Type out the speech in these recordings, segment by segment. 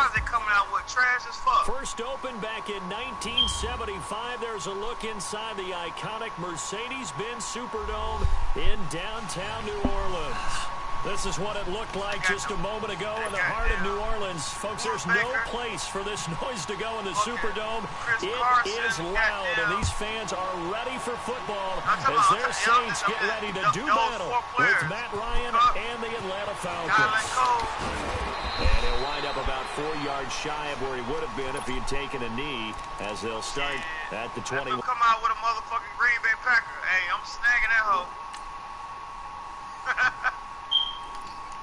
Why is they coming out with trash as fuck? First opened back in 1975. There's a look inside the iconic Mercedes-Benz Superdome in downtown New Orleans. This is what it looked like just a moment ago in the heart of New Orleans. Folks, there's no place for this noise to go in the Superdome. It is loud, and these fans are ready for football as their Saints get ready to do battle with Matt Ryan and the Atlanta Falcons. And he'll wind up about 4 yards shy of where he would have been if he'd taken a knee, as they'll start at the 20. Come out with a motherfucking Green Bay Packer. Hey, I'm snagging that hoe.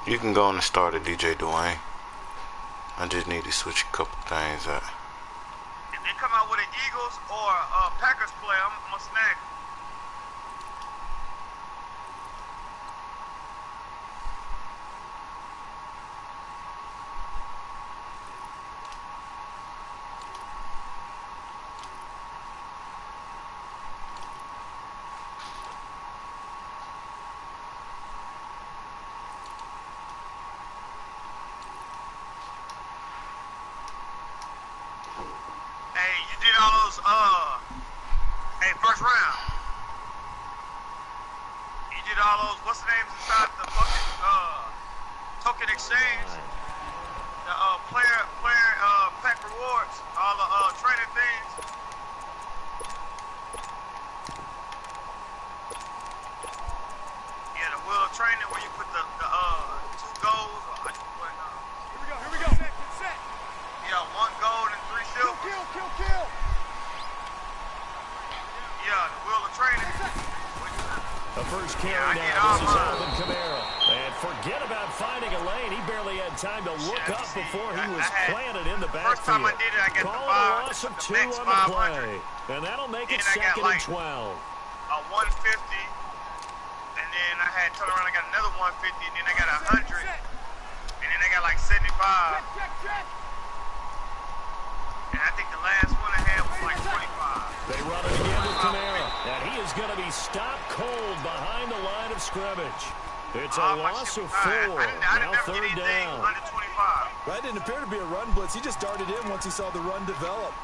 You can go on and start it, DJ Dwayne. I just need to switch a couple things up. If they come out with an Eagles or a Packers player, I'm gonna snag it. First round. You did all those, what's the names inside the fucking token exchange? The player pack rewards, all the training things. Yeah, the wheel of training where you put the 2 goals. Here we go. Set. Yeah, 1 gold and 3 silver. Kill. Yeah, the wheel of training. The first carry now, this is Alvin Kamara. And forget about finding a lane. He barely had time to look up before he was planted in the backfield. First time I did it, I got Call the a loss of 2 on the play. And that'll make it 2nd and 12. A 150. And then I had turned around, I got another 150. And then I got 100. And then I got like 75. And I think the last one I had was like 25. They run it again with Kamara. And he is going to be stopped cold behind the line of scrimmage. It's a loss of 4. Now 3rd down. Under 25. That didn't appear to be a run blitz. He just darted in once he saw the run develop.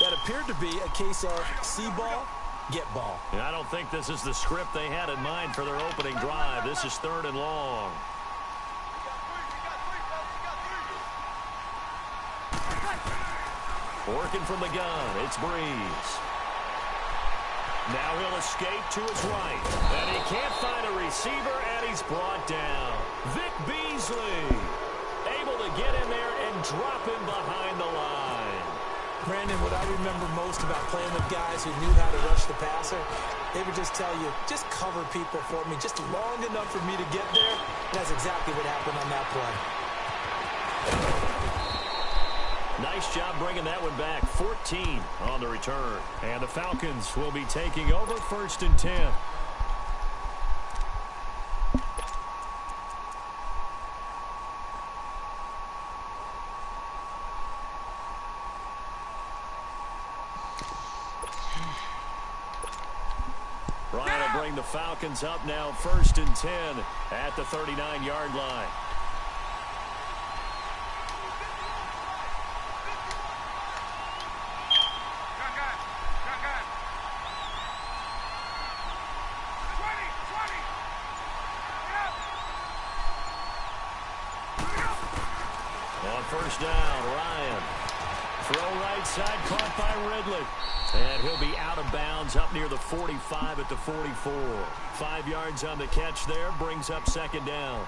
That appeared to be a case of see ball, get ball. And I don't think this is the script they had in mind for their opening drive. This is 3rd and long. Working from the gun, it's Breeze. Now he'll escape to his right. And he can't find a receiver, and he's brought down. Vic Beasley able to get in there and drop him behind the line. Brandon, what I remember most about playing with guys who knew how to rush the passer, they would just tell you, just cover people for me, just long enough for me to get there. And that's exactly what happened on that play. Nice job bringing that one back. 14 on the return. And the Falcons will be taking over 1st and 10. Ryan will bring the Falcons up now 1st and 10 at the 39-yard line. First down, Ryan. Throw right side, caught by Ridley. And he'll be out of bounds up near the 45 at the 44. 5 yards on the catch there, brings up 2nd down.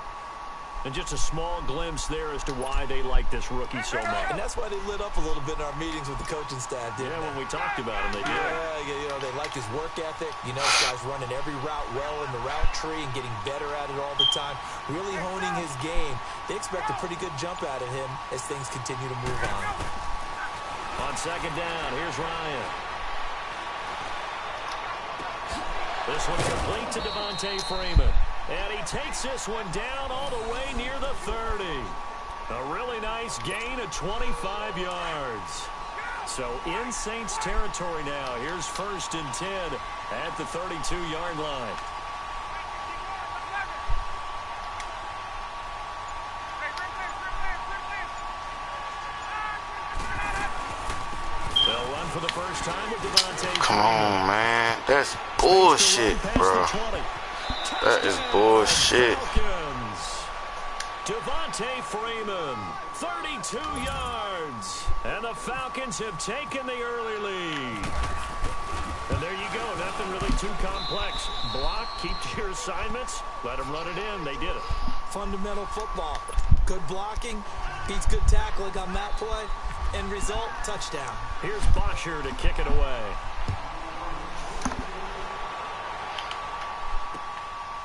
And just a small glimpse there as to why they like this rookie so much. And that's why they lit up a little bit in our meetings with the coaching staff, didn't they? Yeah, when we talked about him, they did. Yeah, you know, they like his work ethic. You know, this guy's running every route well in the route tree and getting better at it all the time, really honing his game. They expect a pretty good jump out of him as things continue to move on. On 2nd down, here's Ryan. This one's complete to Devontae Freeman. And he takes this one down all the way near the 30. A really nice gain of 25 yards. So in Saints territory now. Here's 1st and 10 at the 32-yard line. first time with Devontae. Come on, man. That's bullshit, bro. That is bullshit. Devontae Freeman, 32 yards. And the Falcons have taken the early lead. And there you go. Nothing really too complex. Block, keep to your assignments, let them run it in. They did it. Fundamental football. Good blocking, beats good tackling on that play. End result, touchdown. Here's Bosher to kick it away.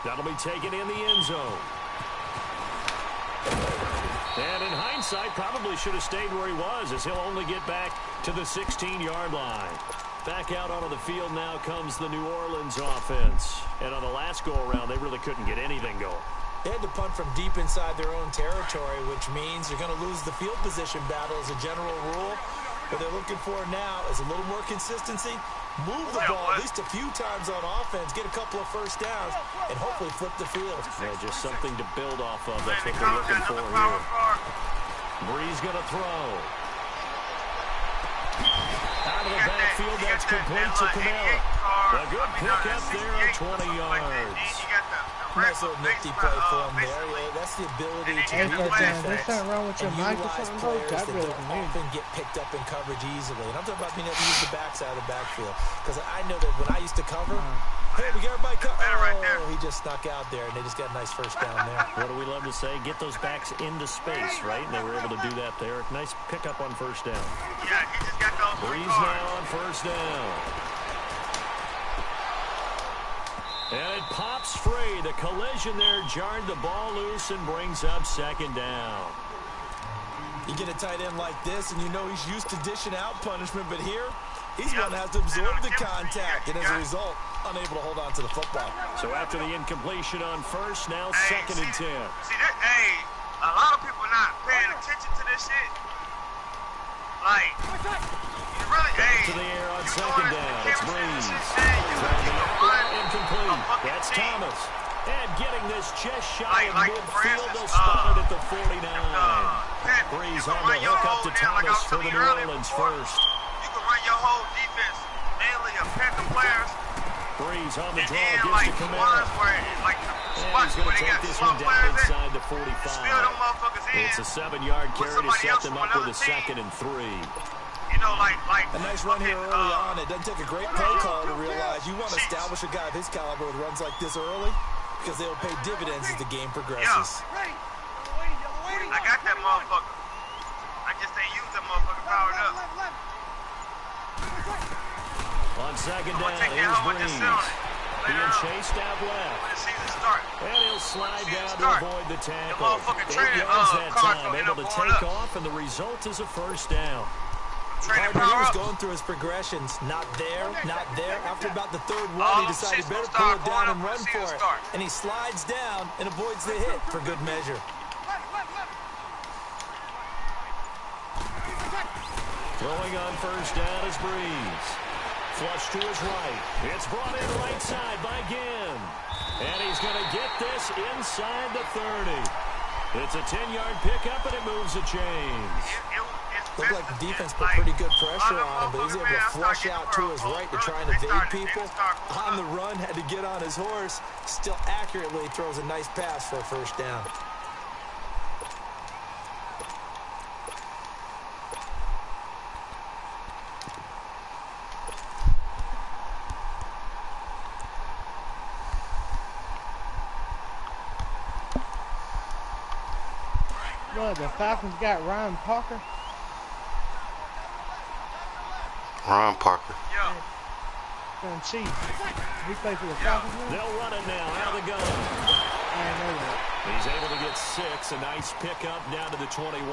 That'll be taken in the end zone. And in hindsight, probably should have stayed where he was, as he'll only get back to the 16-yard line. Back out onto the field now comes the New Orleans offense. And on the last go-around, they really couldn't get anything going. They had to punt from deep inside their own territory, which means you're going to lose the field position battle as a general rule. What they're looking for now is a little more consistency, move the ball at least a few times on offense, get a couple of first downs, and hopefully flip the field. Yeah, just something to build off of. That's what they're looking for here. Breeze going to throw. Out of the backfield, that's complete to Camara. A good pickup there at 20 yards. Nice little nifty play for him there. Yeah, that's the ability to There's something wrong with your microphone, bro. That really often get picked up in coverage easily. And I'm talking about being able to use the backside of the backfield. Because I know that when I used to cover, hey, we got everybody cover. Oh, he just snuck out there, and they just got a nice first down there. What do we love to say? Get those backs into space, right? And they were able to do that there. Nice pickup on first down. Yeah, he just got those Breeze now on first down. And it pops free. The collision there jarred the ball loose and brings up second down. You get a tight end like this, and you know he's used to dishing out punishment, but here, he's going to have to absorb the contact, and as a result, unable to hold on to the football. So after the incompletion on first, now second and 10. See, a lot of people not paying attention to this shit. Like, you really, to the air on second down. It's Breeze. Incomplete. That's Thomas. And getting this just shy of midfield, they'll spot it at the 49. Breeze on the hook up to Thomas for the New Orleans first. You can run your whole defense, mainly of Panther players. Breeze on the draw, gives to Camara. And he's going to take this one down inside the 45. It's a 7-yard carry to set them up with a 2nd and 3. You know, like a nice run here early on. It doesn't take a great play call to realize you want to establish a guy of his caliber with runs like this early, because they'll pay dividends as the game progresses. I got that motherfucker. I just ain't used that motherfucker powered up. On second down, here's Breeze. Being chased out left. And he'll slide down to avoid the tackle. 8 yards that time, able to take off, and the result is a first down. He was going through his progressions. Not there, not there. After about the third one, he decided better pull it down and run for it. And he slides down and avoids the hit for good measure. Throwing on first down is Breeze. Flush to his right. It's brought in right side by Ginn. And he's going to get this inside the 30. It's a 10-yard pickup, and it moves the chains. Looked like the defense put pretty good pressure on him, but he's able to flush out to his right to try and evade people. On the run, had to get on his horse. Still accurately throws a nice pass for a first down. What, the Falcons got Ryan Parker? Ron Parker. Yeah. From Chiefs. He played for the Falcons now? They'll run it now out of the gun. I didn't know that. He's able to get 6. A nice pickup down to the 21.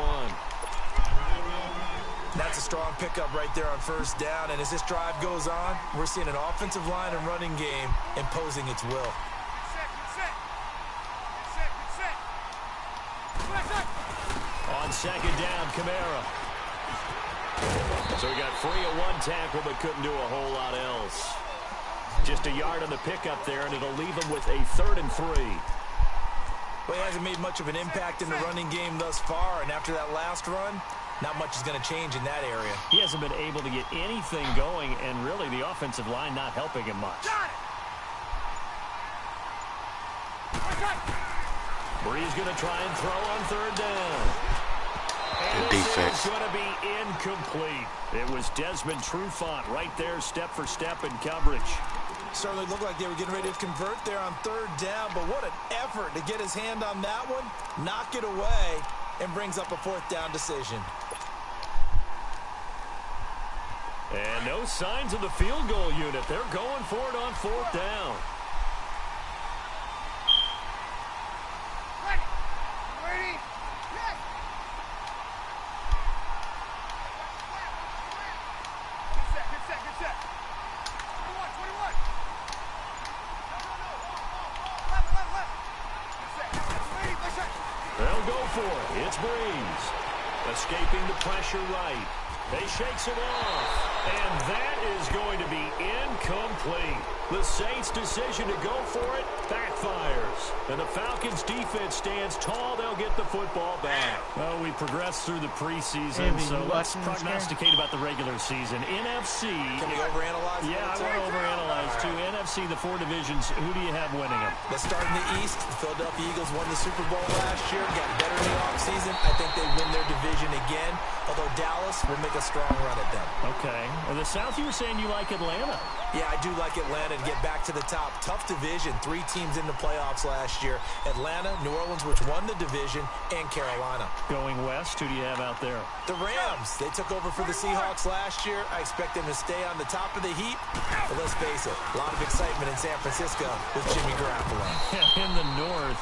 That's a strong pickup right there on first down. And as this drive goes on, we're seeing an offensive line and running game imposing its will. On second down, Camara. So he got free of one tackle, but couldn't do a whole lot else. Just a yard on the pickup there, and it'll leave him with a 3rd and 3. Well, he hasn't made much of an impact in the running game thus far, and after that last run, not much is going to change in that area. He hasn't been able to get anything going, and really the offensive line not helping him much. Bree's going to try and throw on third down. And defense. It's going to be incomplete. It was Desmond Trufant right there, step for step in coverage. Certainly looked like they were getting ready to convert there on third down, but what an effort to get his hand on that one, knock it away, and brings up a fourth down decision. And no signs of the field goal unit. They're going for it on fourth down. Ready? Yes. Good set, good set. 21. Left. Good set. Ready, good set. They'll go for it. It's Breeze. Escaping the pressure right. They shakes it off. And that is going to be incomplete. The Saints' decision to go for it backfires. And the Falcons' defense stands tall. They'll get the football back. Well, we progressed through the preseason, so let's prognosticate about the regular season. NFC. Can we overanalyze? Yeah, I want to overanalyze, too. NFC, the four divisions, who do you have winning them? Let's start in the East. The Philadelphia Eagles won the Super Bowl last year, got better in the offseason. I think they win their division again, although Dallas will make a strong run at them. Okay. In the South, you were saying you like Atlanta. Yeah, I do like Atlanta to get back to the top. Tough division. 3 teams in the playoffs last year. Atlanta, New Orleans, which won the division, and Carolina. Going west, who do you have out there? The Rams. They took over for the Seahawks last year. I expect them to stay on the top of the heap. But let's face it, a lot of excitement in San Francisco with Jimmy Garoppolo. In the North,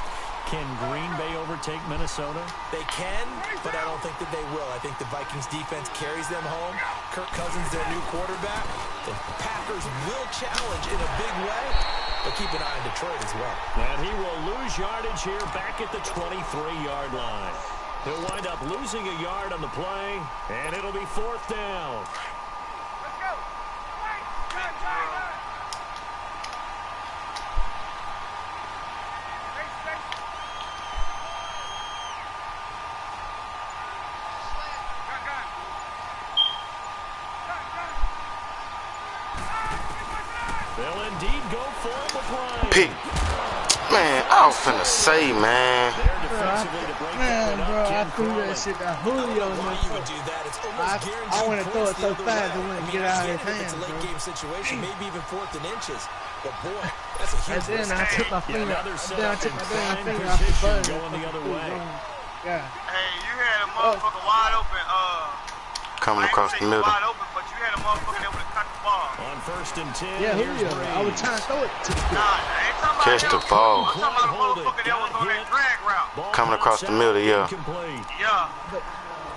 can Green Bay overtake Minnesota? They can, but I don't think that they will. I think the Vikings defense carries them home. Kirk Cousins, their new quarterback. The Packers will challenge in a big way, but keep an eye on Detroit as well. And he will lose yardage here back at the 23-yard line. He'll wind up losing a yard on the play, and it'll be fourth down. Let's go. They'll indeed go for it with Ryan. Pick. Man, I was finna say, man. I threw that shit to Julio in my You would do that. It's almost guaranteed. I want to throw it so fast it I wouldn't mean, get out of his it's hands, a late bro. game situation, maybe even fourth and inches. But boy, that's a huge And then risk. I took my finger, another then I took my damn prime finger off the position button. going the other way. Yeah. Hey, you had a motherfucker wide open. Coming across the middle. Wide open, but you had a motherfucker that would have cut the ball. On first and 10, Yeah, here's Julio. I was Breeze. trying to throw it to the Nah, I ain't talking about Catch him. the ball. I'm talking about a motherfucker that was on that drag route. Ball Coming across the middle, yeah. Incomplete. Yeah.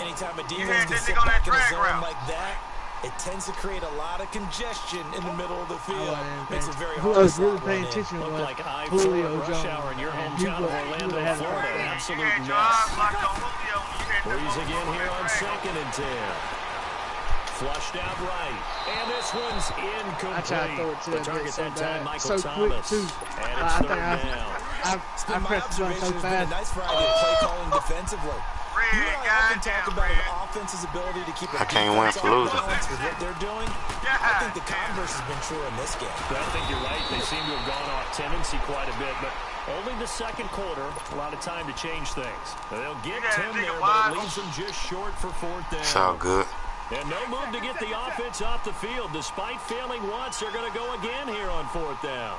Anytime a had defense this gets nigga on back that in a drag zone route. like that, it tends to create a lot of congestion in the middle of the field. Makes it very Who hard to was really slot paying one in. attention Looked was like I-4 Julio rush Jones. hour in your And hometown of he Orlando, would have had Florida. it. You Absolute had your mess. eyes locked on Julio when you had that Breeze again motherfucker here on on that drag. second and 10. Flushed out right. And this one's incomplete. I tried to throw it to The that target bit so that time, bad, Michael so quick Thomas. too. And it's I third think down. It's I been my pressed the button so observation. There's been a fast. nice variety of play calling defensively. You and I often talk goddamn about Red. an offense's ability to keep a I can't win defense for off losing. balance with what they're doing. I think the converse has been true in this game. I think you're right. They seem to have gone off tendency quite a bit, but only the second quarter. A lot of time to change things. They'll get 10 there, but it leaves them just short for fourth down. It's all good. And no move to get the offense off the field. Despite failing once, they're going to go again here on fourth down.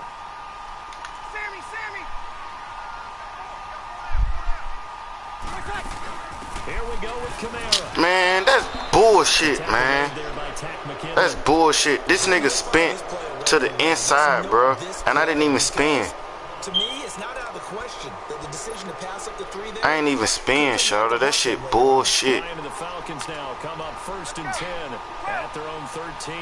Sammy! Here we go with Kamara. Man, that's bullshit, man. There by Tack McKinnon. That's bullshit. This nigga spent to the inside, bro. And I didn't even spin. To me, it's not out of the question that the decision to pass up the three there. I ain't even spin, Charlotte. That shit bullshit. Ryan and the Falcons now come up first and 10 at their own 13.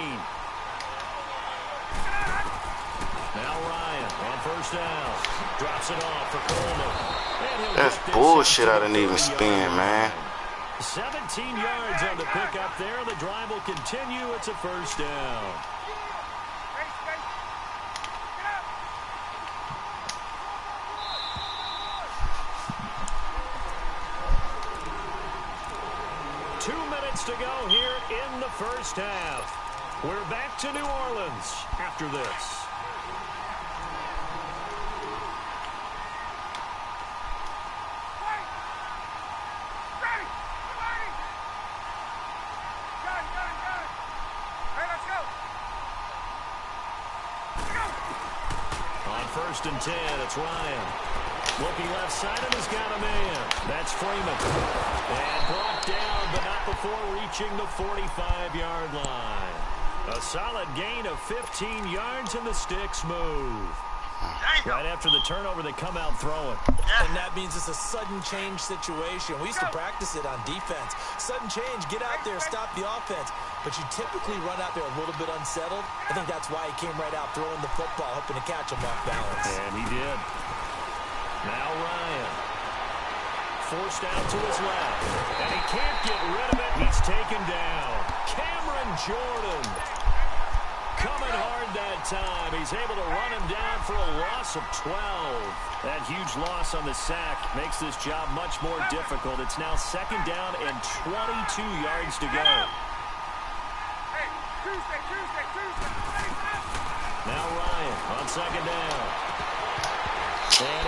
Now Ryan on first down. Drops it off for Coleman. And he'll That's get this bullshit. up I to didn't even 30 spin, yard man. line. 17 yards on the pickup there. The drive will continue. It's a first down. minutes to go here in the first half. We're back to New Orleans after this. On 1st and 10, it's Ryan. Looking left side, and he's got a man. That's Freeman. And brought down, but not before reaching the 45-yard line. A solid gain of 15 yards, and the sticks move. Right after the turnover, they come out throwing. And that means it's a sudden change situation. We used to practice it on defense. Sudden change, get out there, stop the offense. But you typically run out there a little bit unsettled. I think that's why he came right out throwing the football, hoping to catch him off balance. And he did. Now Ryan. Forced out to his left. And he can't get rid of it. He's taken down. Cameron Jordan. Coming hard that time. He's able to run him down for a loss of 12. That huge loss on the sack makes this job much more difficult. It's now 2nd down and 22 yards to go. Now Ryan on 2nd down.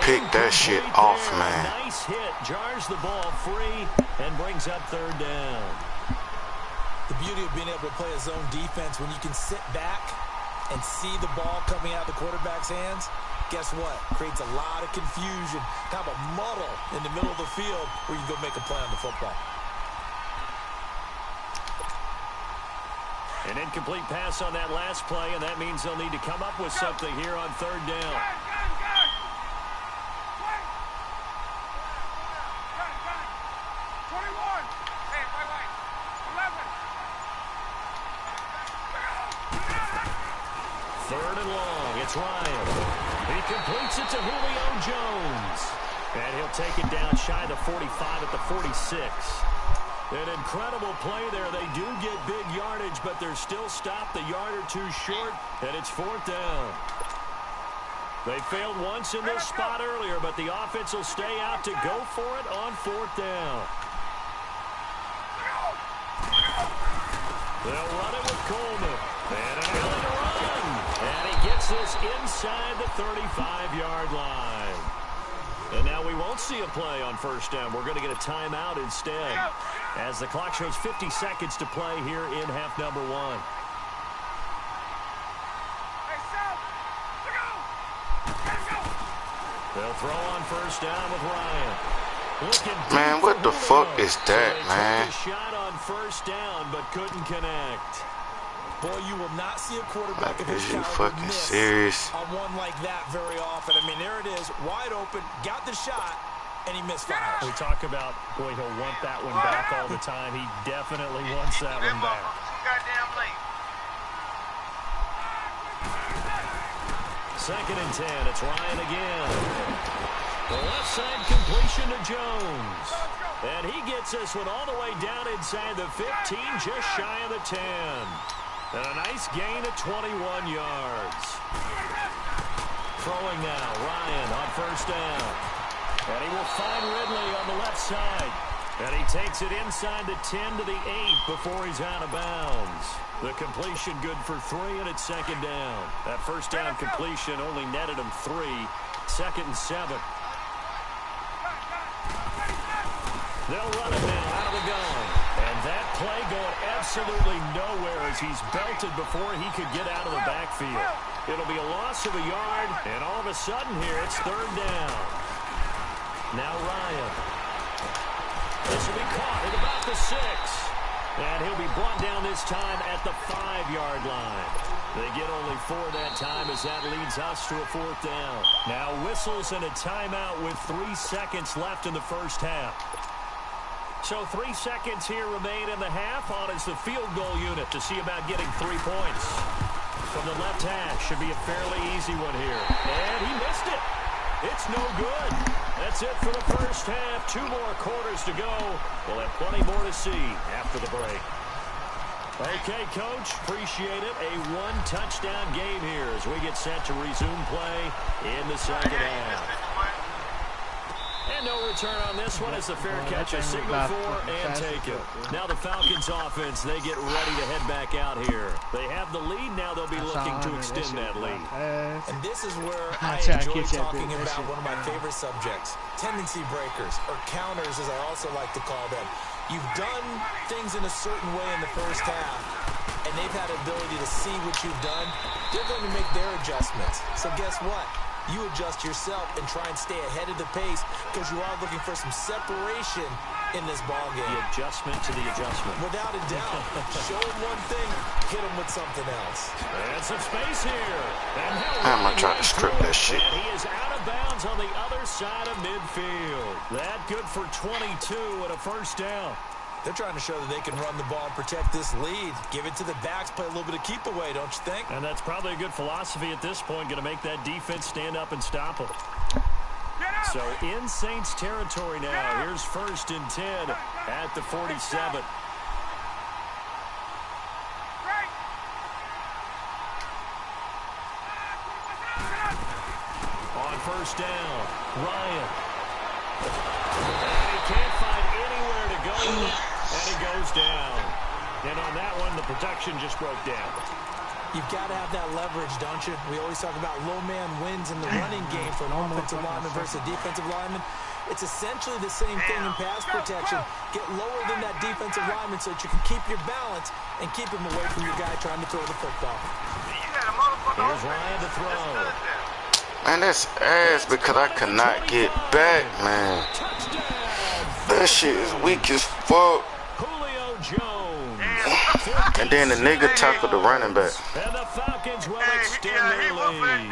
Pick that shit off, man. Nice hit. Jars the ball free and brings up 3rd down. The beauty of being able to play a zone defense, when you can sit back and see the ball coming out of the quarterback's hands, guess what? Creates a lot of confusion, kind of a muddle in the middle of the field where you can go make a play on the football. An incomplete pass on that last play, and that means they'll need to come up with something here on 3rd down. Third and long. It's Ryan. He completes it to Julio Jones. And he'll take it down shy of the 45 at the 46. An incredible play there. They do get big yardage, but they're still stopped a yard or two short, and it's 4th down. They failed once in this spot earlier, but the offense will stay out to go for it on 4th down. They'll run it with Coleman. And an alley to run. And he gets this inside the 35-yard line. And now we won't see a play on 1st down. We're going to get a timeout instead, as the clock shows 50 seconds to play here in half number 1. They'll throw on 1st down with Ryan. Man, what the fuck is that, man? Took a shot on 1st down, but couldn't connect. Boy, you will not see a quarterback of his Is you caliber fucking miss serious? on one like that very often. I mean, there it is, wide open, got the shot, and he misfires. We talk about, boy, he'll want that one back all the time. He definitely wants that one back. Goddamn late. 2nd and 10. It's Ryan again. The left side completion to Jones. And he gets this one all the way down inside the 15, just shy of the 10. And a nice gain of 21 yards. Throwing now, Ryan on 1st down. And he will find Ridley on the left side. And he takes it inside the 10 to the 8 before he's out of bounds. The completion good for 3, and it's 2nd down. That 1st down completion only netted him 3. 2nd and 7. They'll run it now out of the gun. And that play going absolutely nowhere as he's belted before he could get out of the backfield. It'll be a loss of a yard, and all of a sudden here it's 3rd down. Now Ryan. This will be caught at about the 6. And he'll be brought down this time at the 5-yard line. They get only 4 that time as that leads us to a 4th down. Now whistles and a timeout with 3 seconds left in the first half. So 3 seconds here remain in the half. On is the field goal unit to see about getting 3 points. From the left hash, should be a fairly easy one here. And he missed it. It's no good. That's it for the first half. 2 more quarters to go. We'll have plenty more to see after the break. Okay, Coach, appreciate it. A 1-touchdown game here as we get set to resume play in the second half. And no return on this one as the fair catch is signaled for and taken. Now the Falcons offense, they get ready to head back out here. They have the lead. Now they'll be looking to extend that lead. And this is where I enjoy talking about one of my favorite subjects, tendency breakers, or counters as I also like to call them. You've done things in a certain way in the first half, and they've had the ability to see what you've done. They're going to make their adjustments. So guess what? You adjust yourself and try and stay ahead of the pace because you are looking for some separation in this ball game. The adjustment to the adjustment. Without a doubt. Show them one thing, hit them with something else. And some space here. I'm going to try to script that shit. And he is out of bounds on the other side of midfield. That good for 22 and a first down. They're trying to show that they can run the ball and protect this lead. Give it to the backs, play a little bit of keep away, don't you think? And that's probably a good philosophy at this point, going to make that defense stand up and stop them. So in Saints territory now, here's 1st and 10 at the 47. On 1st down, Ryan. And he can't find anywhere to go with it, and he goes down. And on that one, the protection just broke down. You've got to have that leverage, don't you? We always talk about low man wins in the running game for an offensive lineman versus a defensive lineman. It's essentially the same thing in pass protection. Get lower than that defensive lineman so that you can keep your balance and keep him away from your guy trying to throw the football. Here's Ryan to throw. Man, that's ass because I could not get back, man. That shit is weak as fuck. Julio Jones. And then the nigga tackled the running back. And the Falcons will extend their lead.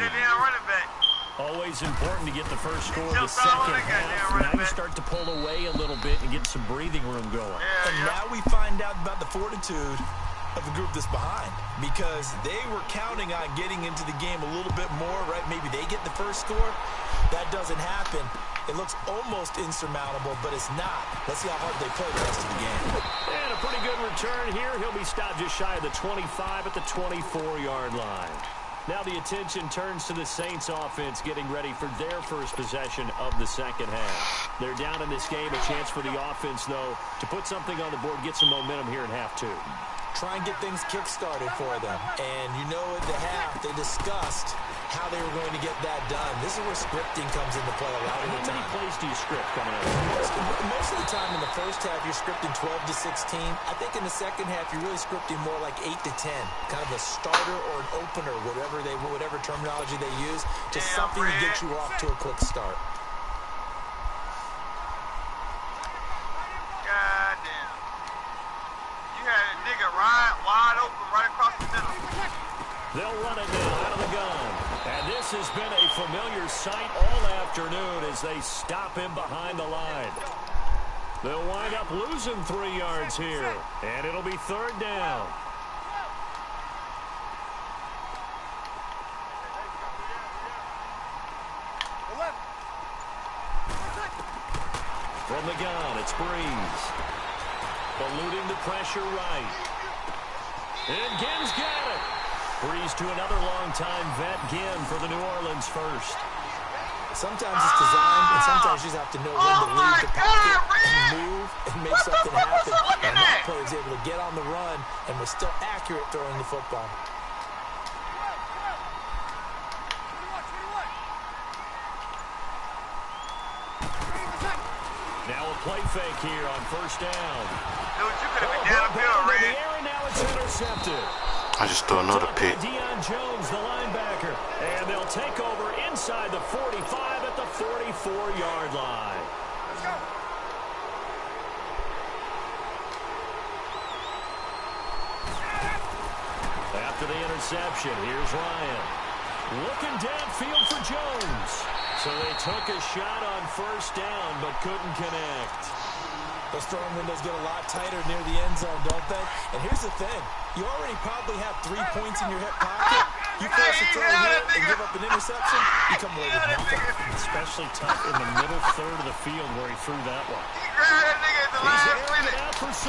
Always important to get the first score of the second half. Now you start to pull away a little bit and get some breathing room going. And now we find out about the fortitude of the group that's behind, because they were counting on getting into the game a little bit more, right? Maybe they get the first score. That doesn't happen. It looks almost insurmountable, but it's not. Let's see how hard they play the rest of the game. And a pretty good return here. He'll be stopped just shy of the 25 at the 24-yard line. Now the attention turns to the Saints offense getting ready for their first possession of the second half. They're down in this game. A chance for the offense, though, to put something on the board, get some momentum here in half two. Try and get things kick-started for them. And you know at the half, they discussed how they were going to get that done. This is where scripting comes into play a lot of the time. How many plays do you script coming up? Most of the time in the first half, you're scripting 12 to 16. I think in the second half, you're really scripting more like 8 to 10. Kind of a starter or an opener, whatever terminology they use. Just something to get you off to a quick start. Goddamn. You had a nigga wide open right across the middle. They'll run it now out of the gun. And this has been a familiar sight all afternoon as they stop him behind the line. They'll wind up losing 3 yards here. And it'll be 3rd down. From the gun, it's Breeze. Eluding the pressure right. And Ginn's got it. Breeze to another long-time vet, Ginn, for the New Orleans first. Sometimes it's designed, and sometimes you just have to know when to leave the pocket and move and make something happen. And that player is able to get on the run and was still accurate throwing the football. Now a play fake here on 1st down. Dude, you could have been down the field, Red. Now it's intercepted. I just threw another pick. Deion Jones, the linebacker. And they'll take over inside the 45 at the 44-yard line. Let's go. After the interception, here's Ryan. Looking downfield for Jones. So they took a shot on 1st down, but couldn't connect. Those throwing windows get a lot tighter near the end zone, don't they? And here's the thing. You already probably have 3 points in your hip pocket. You force a throw here and give up an interception, you come away with nothing. Especially tough in the middle third of the field where he threw that one. He grabbed that nigga at the last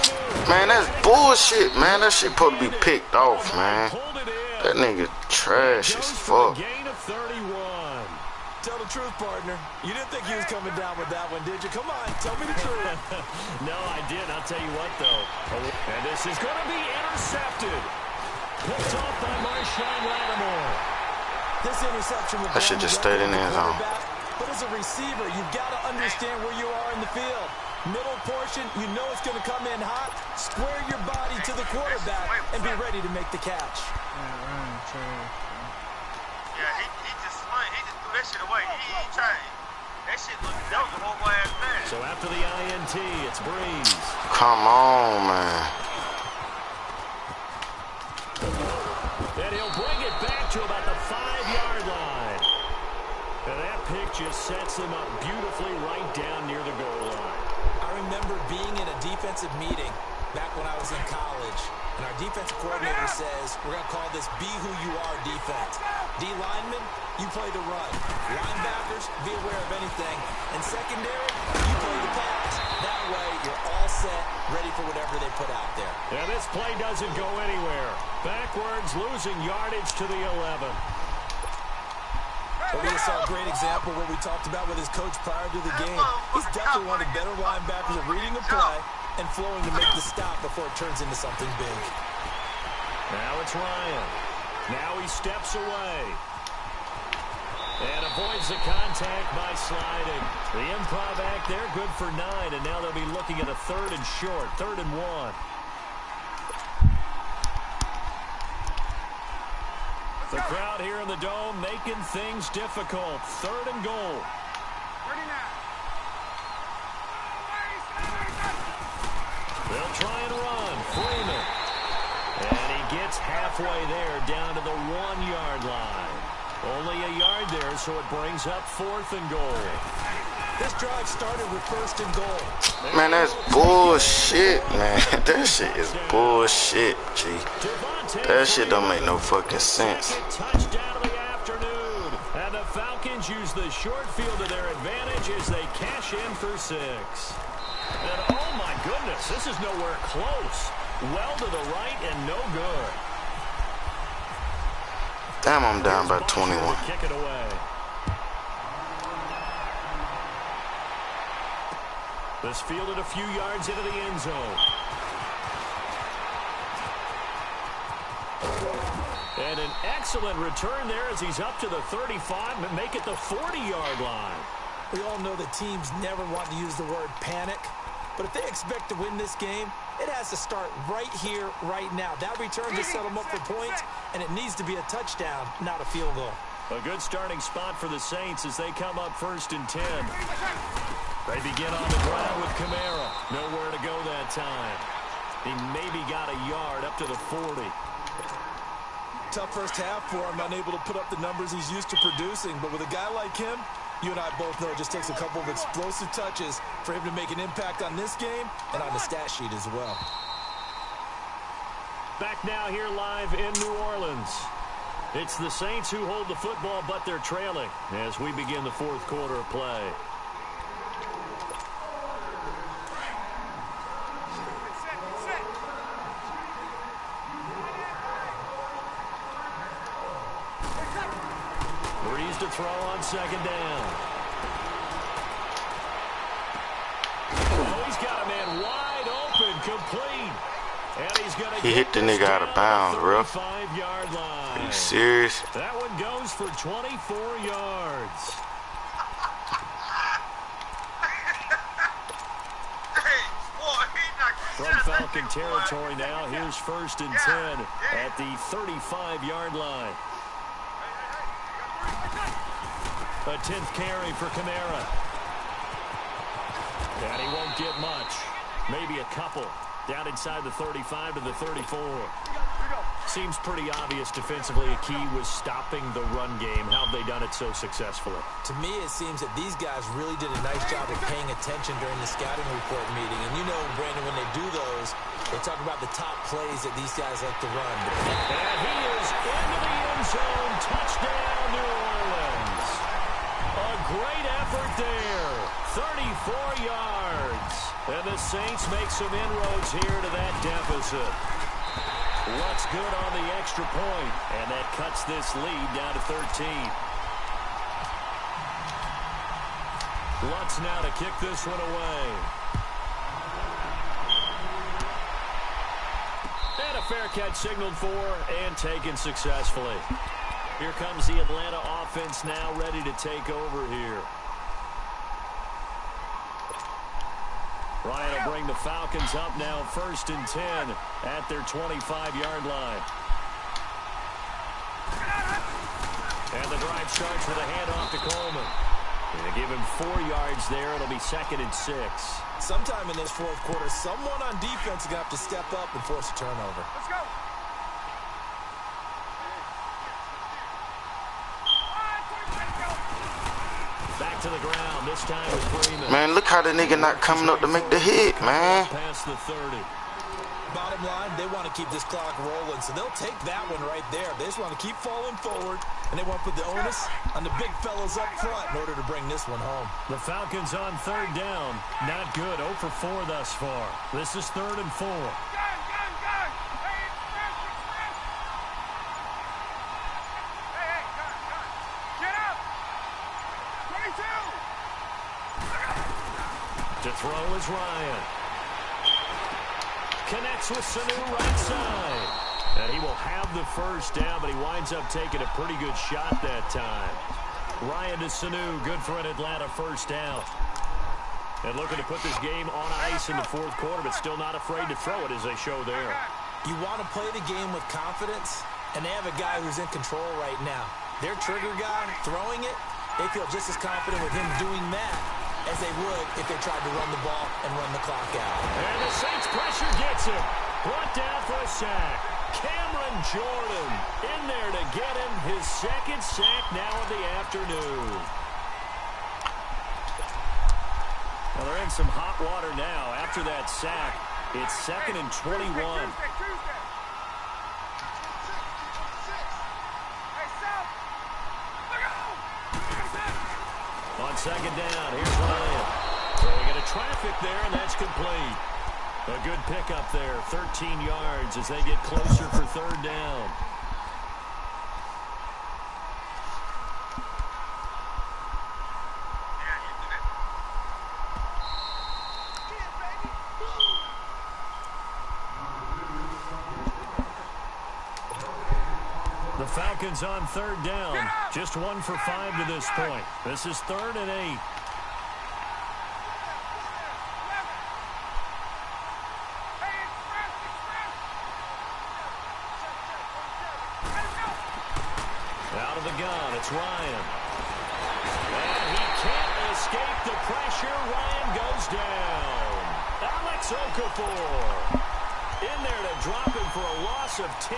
minute. Man, that's bullshit, man. That shit supposed to be picked off, man. That nigga trash as fuck. Gain of 31. Tell the truth, partner. You didn't think he was coming down with that one, did you? Come on, tell me the truth. No, I didn't. I'll tell you what, though. And this is going to be intercepted. Picked off by Marshawn Lattimore. This interception will I should just stayed in the end zone. But as a receiver, you've got to understand where you are in the field. Middle portion, you know it's going to come in hot. Square your body to the quarterback and be ready to make the catch. Yeah, he just slung. He just threw that shit away. He ain't trying. That shit looked, that was a horrible ass man. So after the INT, it's Breeze. Come on, man. And he'll bring it back to about the 5-yard line. And that pick just sets him up beautifully right down near the goal line. I remember being in a defensive meeting back when I was in college, and our defensive coordinator says, we're going to call this Be Who You Are defense. D linemen, you play the run. Linebackers, be aware of anything. And secondary, you play the pass. That way, you're all set, ready for whatever they put out there. Yeah, this play doesn't go anywhere. Backwards, losing yardage to the 11. Well, we just saw a great example of what we talked about with his coach prior to the game. He's definitely one of the better linebackers at reading the play and flowing to make the stop before it turns into something big. Now it's Ryan. Now he steps away. And avoids the contact by sliding. The improv act there, good for 9, and now they'll be looking at a 3rd and short, 3rd and 1. The crowd here in the Dome making things difficult. 3rd and goal. They'll try and run. Freeman. And he gets halfway there down to the 1-yard line. Only a yard there, so it brings up 4th and goal. This drive started with 1st and goal. Man, that's bullshit, man. That shit is bullshit, G. That shit don't make no fucking sense. Touchdown of the afternoon. And the Falcons use the short field to their advantage as they cash in for 6. And oh my goodness, this is nowhere close. Well to the right and no good. Damn, I'm down by 21. Kick it away. This fielded a few yards into the end zone. And an excellent return there as he's up to the 35 and make it the 40-yard line. We all know that teams never want to use the word panic, but if they expect to win this game, it has to start right here, right now. That return to set them up for points, and it needs to be a touchdown, not a field goal. A good starting spot for the Saints as they come up 1st and 10. They begin on the ground with Kamara. Nowhere to go that time. He maybe got a yard up to the 40. Tough first half for him, unable to put up the numbers he's used to producing. But with a guy like him, you and I both know it just takes a couple of explosive touches for him to make an impact on this game and on the stat sheet as well. Back now here live in New Orleans. It's the Saints who hold the football, but they're trailing as we begin the 4th quarter of play. Breeze to throw on 2nd down. Oh, he's got a man wide open, complete. And he's going to He hit the nigga out of bounds, bro. 35-yard line. Are you serious? That one goes for 24 yards. From Falcon territory now, here's 1st and 10 at the 35-yard line. A 10th carry for Kamara. And he won't get much. Maybe a couple. Down inside the 35 to the 34. Seems pretty obvious defensively a key was stopping the run game. How have they done it so successfully? To me, it seems that these guys really did a nice job of paying attention during the scouting report meeting. And you know, Brandon, when they do those, they talk about the top plays that these guys like to run. And he is into the end zone. Touchdown, New Orleans. A great effort there. 34 yards. And the Saints make some inroads here to that deficit. What's good on the extra point, and that cuts this lead down to 13. Lutz now to kick this one away. And a fair catch signaled for and taken successfully. Here comes the Atlanta offense now ready to take over here. Ryan will bring the Falcons up now 1st and 10 at their 25-yard line. And the drive starts with a handoff to Coleman. They give him 4 yards there. It'll be 2nd and 6. Sometime in this fourth quarter, someone on defense is going to have to step up and force a turnover. Let's go. Back to the ground. This time with Freeman. Man, look how the nigga not coming up to make the hit, man. Past the 30. Bottom line, they want to keep this clock rolling, so they'll take that one right there. They just want to keep falling forward, and they want to put the onus on the big fellas up front in order to bring this one home. The Falcons on 3rd down. Not good. 0 for 4 thus far. This is 3rd and 4. Gun. Hey, express. Hey, gun. Get up. 22. To throw is Ryan. Connects with Sanu right side. And he will have the 1st down, but he winds up taking a pretty good shot that time. Ryan to Sanu, good for an Atlanta 1st down. And looking to put this game on ice in the 4th quarter, but still not afraid to throw it as they show there. You want to play the game with confidence, and they have a guy who's in control right now. Their trigger guy, throwing it, they feel just as confident with him doing that as they would if they tried to run the ball and run the clock out. And the Saints pressure gets him. Brought down for a sack. Cameron Jordan in there to get him his 2nd sack now of the afternoon. Well, they're in some hot water now. After that sack, it's 2nd and 21. Tuesday. On 2nd down, here's Ryan. Throwing into traffic there, and that's complete. A good pickup there, 13 yards as they get closer for 3rd down. The Falcons on 3rd down. Just 1 for 5 to this point. This is 3rd and 8. Out of the gun, it's Ryan. And he can't escape the pressure. Ryan goes down. Alex Okafor in there to drop him for a loss of 10.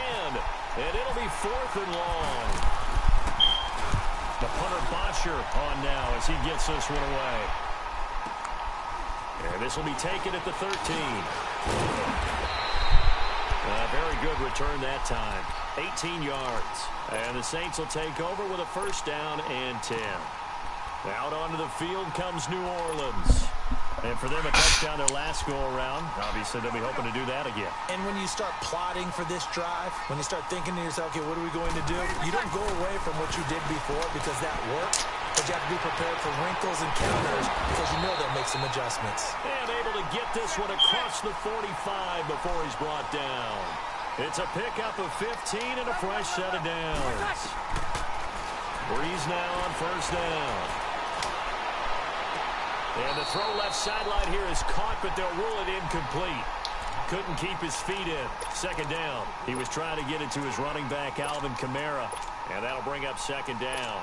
And it'll be 4th and long. The punter Bosher on now as he gets this one away. And this will be taken at the 13. A very good return that time. 18 yards. And the Saints will take over with a 1st down and 10. Out onto the field comes New Orleans. And for them, a touchdown their last go-around. Obviously, they'll be hoping to do that again. And when you start plotting for this drive, when you start thinking to yourself, okay, what are we going to do? You don't go away from what you did before because that worked. But you have to be prepared for wrinkles and counters because you know they'll make some adjustments. And able to get this one across the 45 before he's brought down. It's a pickup of 15 and a fresh set of downs. Breeze now on 1st down. And the throw left sideline here is caught, but they'll rule it incomplete. Couldn't keep his feet in. 2nd down. He was trying to get it to his running back, Alvin Kamara. And that'll bring up 2nd down.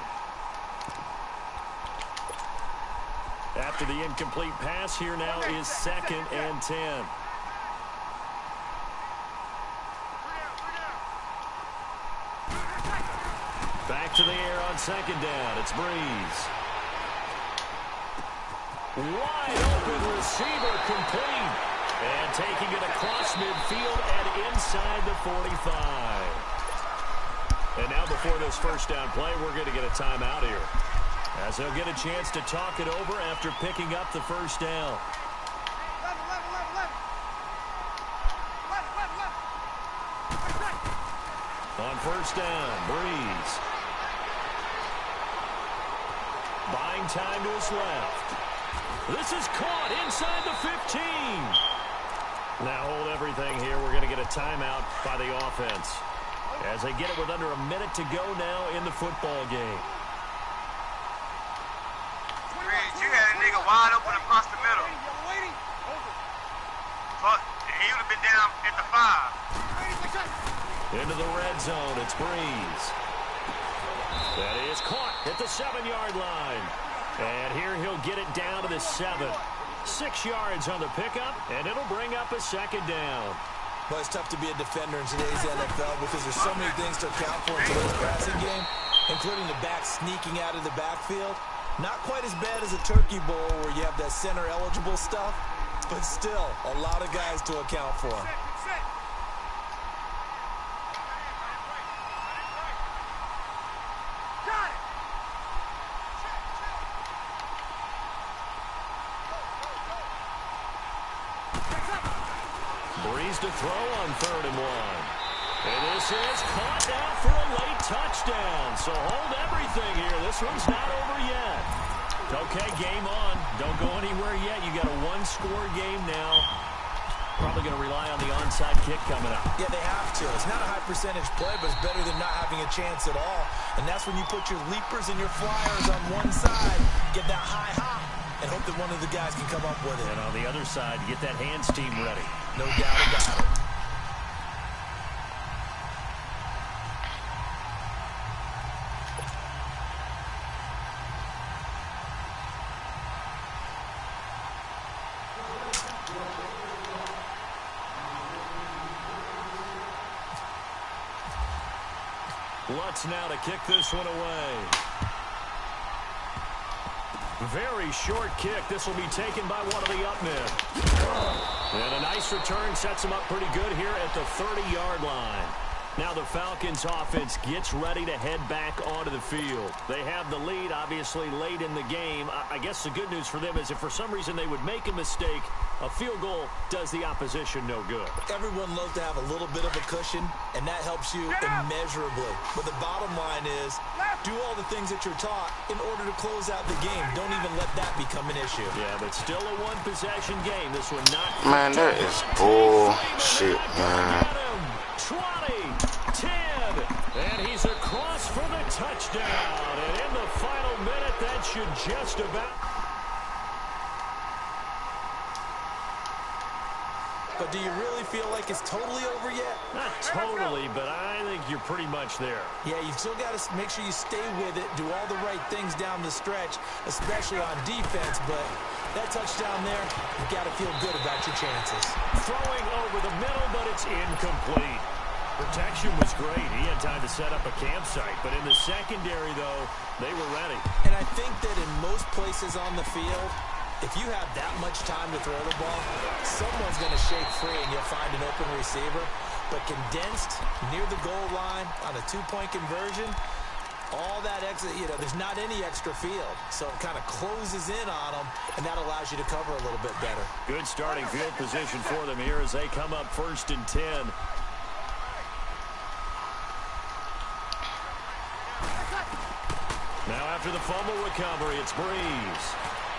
After the incomplete pass, here now is 2nd and 10. Back to the air on 2nd down. It's Breeze. Wide open receiver complete. And taking it across midfield and inside the 45. And now before this 1st down play, we're going to get a timeout here. As they'll get a chance to talk it over after picking up the 1st down. On 1st down, Breeze. Buying time to his left. This is caught inside the 15. Now hold everything here. We're going to get a timeout by the offense as they get it with under a minute to go now in the football game. You had a nigga wide open across the middle. But he would have been down at the 5. Into the red zone. It's Breeze. That is caught at the 7-yard line. And here he'll get it down to the 7. 6 yards on the pickup, and it'll bring up a second down. Well, it's tough to be a defender in today's NFL because there's so many things to account for in today's passing game, including the back sneaking out of the backfield. Not quite as bad as a turkey bowl where you have that center-eligible stuff, but still a lot of guys to account for. Breeze to throw on 3rd and 1. And this is caught now for a late touchdown. So hold everything here. This one's not over yet. Okay, game on. Don't go anywhere yet. You got a 1-score game now. Probably going to rely on the onside kick coming up. Yeah, they have to. It's not a high percentage play, but it's better than not having a chance at all. And that's when you put your leapers and your flyers on one side, get that high hop, and hope that one of the guys can come up with it. And on the other side, get that hands team ready. No doubt about it. Lutz now to kick this one away. Very short kick. This will be taken by one of the up men. And a nice return sets him up pretty good here at the 30-yard line. Now the Falcons offense gets ready to head back onto the field. They have the lead, obviously, late in the game. I guess the good news for them is if for some reason they would make a mistake, a field goal does the opposition no good. Everyone loves to have a little bit of a cushion, and that helps you immeasurably. But the bottom line is, do all the things that you're taught in order to close out the game. Don't even let that become an issue. Yeah, but still a one-possession game. This one not... Man, that is bullshit, man. 20, 10, and he's across for the touchdown. And in the final minute, that should just about... But do you really feel like it's totally over yet? Not totally, but I think you're pretty much there. Yeah, you've still got to make sure you stay with it, do all the right things down the stretch, especially on defense. But that touchdown there, you've got to feel good about your chances. Throwing over the middle, but it's incomplete. Protection was great. He had time to set up a campsite. But in the secondary, though, they were ready. And I think that in most places on the field, if you have that much time to throw the ball, someone's going to shake free and you'll find an open receiver. But condensed near the goal line on a 2-point conversion, all that extra, there's not any extra field. So it kind of closes in on them, and that allows you to cover a little bit better. Good starting field position for them here as they come up 1st and 10. Now after the fumble recovery, it's Breeze.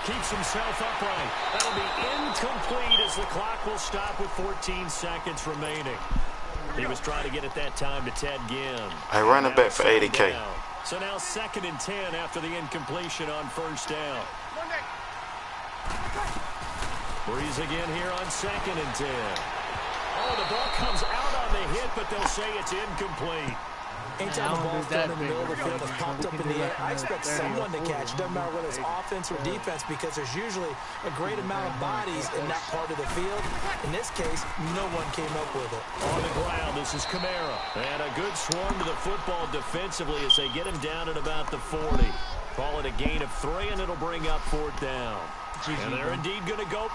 Keeps himself upright. That'll be incomplete as the clock will stop with 14 seconds remaining. He was trying to get at that time to Ted Ginn. I run it back for 80K. So now 2nd and 10 after the incompletion on 1st down. Breeze again here on 2nd and 10. Oh, the ball comes out on the hit, but they'll say it's incomplete. Anytime the ball's thrown in the middle of the field and popped up in the air, I expect someone to catch it. Doesn't matter whether it's offense or defense, because there's usually a great amount of bodies in that part of the field. In this case, no one came up with it. On the ground, this is Kamara. And a good swarm to the football defensively as they get him down at about the 40. Call it a gain of 3, and it'll bring up 4th down. And they're indeed going to go.